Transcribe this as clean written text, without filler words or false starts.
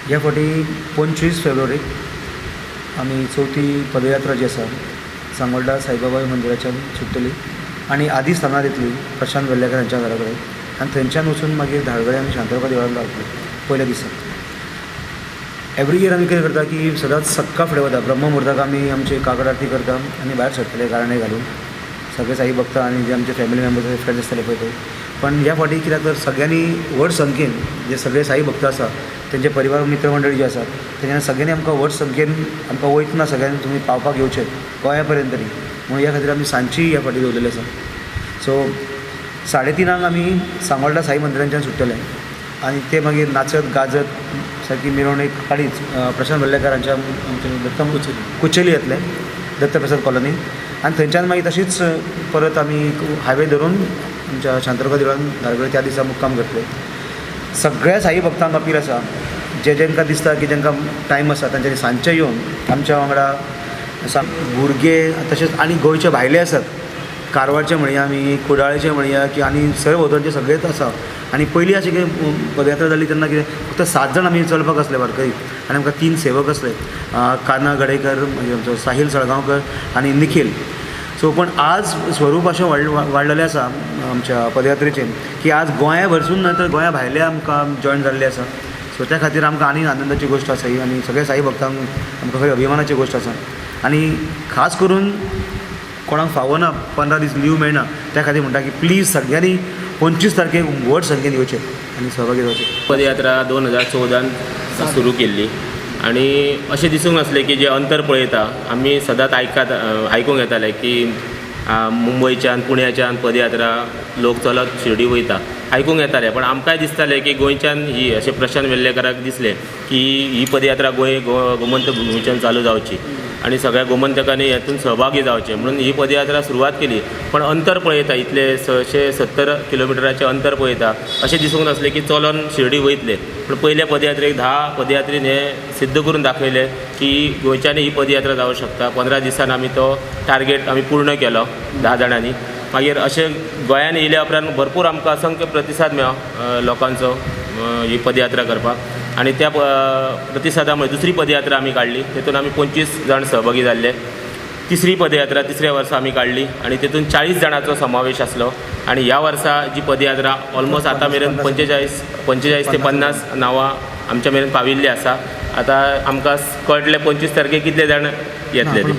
ह्या फावटी 25 फेब्रुवारीक आमी चवथी पदयात्रा जी आसा सांगोळडा साईबाबा मंदिराच्यान सुट्टली आनी आदींच हांगा येतली प्रशांत वेर्लेकर हांच्या घरा कडेन आनी थंयच्यान वचून मागीर धारगळे आमी शांतादुर्गा देवळांत रावतले पयल्या दिसा. एवरी इयर आमी कितें करता की सदांच सक्का फुडें वता ब्रह्ममुहूर्ताक आमी आमची काकड आरती करता आनी भायर सरतले गाराणे घालून सगळे साई भक्त आनी जे आमचे फॅमिली मेंबर्स फ्रेंड्स आसतले पळय ते. पण ह्या फावटी कित्याक तर सगळ्यांनी व्हड संख्येन जे सगळे साई भक्त आसा तेंचे परिवार मित्र मंडळी जे आसात तेन्ना सगळ्यांनी आमकां व्हड संख्येन आमकां वयतना सगळ्यांनी तुमी पावपाक येवचें गोंया पर्यंत तरी म्हणून ह्या खातीर आमी सांजची ह्या फावटी दवरलेली आसा. सो 3:30 आमी सांगोळडा साई मंदिरांच्यान सुट्टले आनी ते मागीर नाचत गाजत सारकी मिरवणूक काडीत प्रशांत वेर्लेकर हांच्या आमचे दत्त कुचेली येतले दत्तप्रसाद कॉलनी आनी थंयच्यान मागीर तशीच परत आमी हायवे धरून आमच्या शांतादुर्गा देवळान धारगळे त्या दिसा मुक्काम करतले. सगळ्या साई भक्तांक अपील आसा जेंकां दिसता की जेंकां टायम आसा तांच्यांनी सांजचे येवन आमच्या वांगडा भुरगे तशेंच आनी गोंयचे भायले आसात कारवारचे म्हणया आमी कुडाळचे म्हणया की आनी सरभोंवतणचे सगळेच आसा. आनी पयलीं अशें कितें पदयात्रा जाली तेन्ना कितें फक्त 7 जाण आमी चलपाक आसले वारकरी आनी आमकां 3 सेवक आसले काना गडेकर मागीर आमचो साहील सळगांवकर आनी निखील. सो पण आज स्वरूप अशें वाडलेलें आसा आमच्या पदयात्रेचें की आज गोंया भरसून न्हय तर गोंया भायले आमकां जॉयन जाल्ले आसा. सो त्या खातीर आमकां आनी आनंदाची गोश्ट आसा ही आनी सगळ्या साई भक्तांक आमकां खरी अभिमानाची गोश्ट आसा. आनी खास करून कोणाक फावना 15 दीस लीव मेळना त्या खातीर म्हणटा की प्लीज सगळ्यांनी 25 तारखेक व्हड संख्येन येवचें आनी सहभागी जावचें. पदयात्रा 2014 सुरू केल्ली आनी अशें दिसूंक नासलें की जे अंतर पळयता आमी सदांच आयकूंक येताले की मुंबयच्यान पुण्याच्यान पदयात्रा लोक चलत शिर्डी वयता आयकूंक येताले. पण आमकांय दिसतालें की गोंयच्यान ही अशें प्रशांत वेर्लेकराक दिसलें की ही पदयात्रा गोमंतक भुमीच्यान चालू जावची आनी सगळ्या गोमंतकांनी हेतून सहभागी जावचें म्हणून ही पदयात्रा सुरवात केली. पण अंतर पळयता इतले 670 किलोमिटराचें अंतर पळयता अशें दिसूंक नासलें की चलोन शिर्डी वयतले. पण पयल्या पदयात्रेक 10 पदयात्रीन हें सिद्ध करून दाखयलें की गोंयच्यानूय ही पदयात्रा जावं शकता. 15 दिसान आमी तो टार्गेट आमी पूर्ण केलो 10 जाणांनी. मागीर अशें गोंयान येयल्या उपरांत भरपूर आमकां असंख्य प्रतिसाद मेळ्ळो लोकांचो ही पदयात्रा करपाक आनी त्या प्रतिसादा मुळे दुसरी पदयात्रा आमी काडली तेतून आमी 25 जाण सहभागी जाल्ले. तिसरी पदयात्रा तिसऱ्या वर्सा आमी काडली आनी तेतून 40 जाणांचो समावेश आसलो. आनी ह्या वर्सा जी पदयात्रा ऑलमोस्ट आतां मेरेन 45 ते 50 नांवां आमच्या मेरेन पाविल्लीं आसा. आतां आमकां कळटलें 25 तारखेक कितले जाण येतले ते.